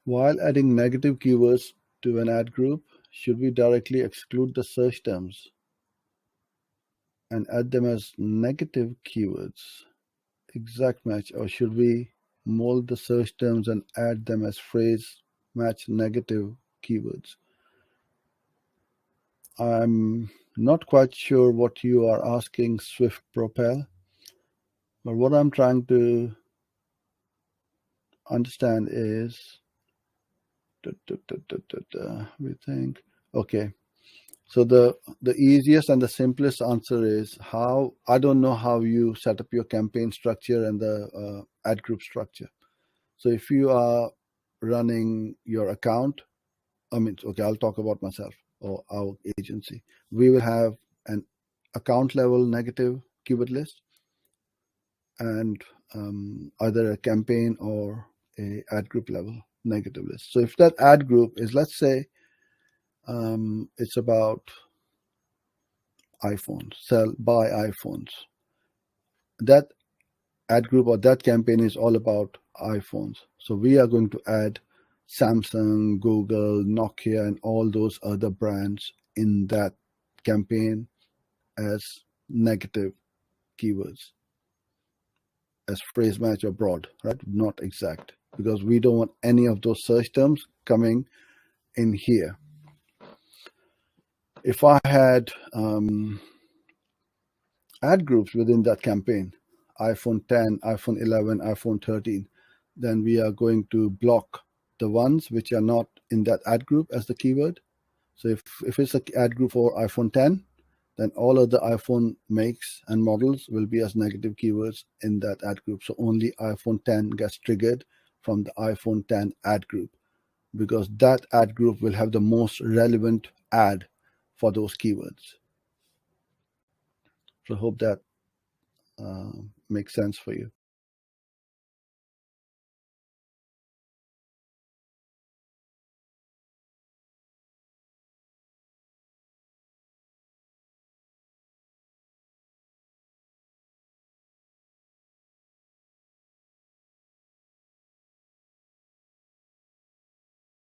While adding negative keywords to an ad group, should we directly exclude the search terms and add them as negative keywords? Exact match, or should we mold the search terms and add them as phrase match negative keywords? I'm not quite sure what you are asking, Swift Propel, but what I'm trying to understand is we think, okay, so the easiest and the simplest answer is how. I don't know how you set up your campaign structure and the ad group structure. So if you are running your account, okay, I'll talk about myself or our agency. We will have an account level negative keyword list and either a campaign or a ad group level negative list. So if that ad group is, let's say, it's about iPhones, buy iPhones. That ad group or that campaign is all about iPhones. So we are going to add Samsung, Google, Nokia, and all those other brands in that campaign as negative keywords, as phrase match or broad, right? Not exact, because we don't want any of those search terms coming in here. If I had ad groups within that campaign, iPhone 10, iPhone 11, iPhone 13, then we are going to block the ones which are not in that ad group as the keyword. So if it's an ad group for iPhone 10, then all of the iPhone makes and models will be as negative keywords in that ad group. So only iPhone 10 gets triggered from the iPhone 10 ad group, because that ad group will have the most relevant ad for those keywords. So I hope that makes sense for you.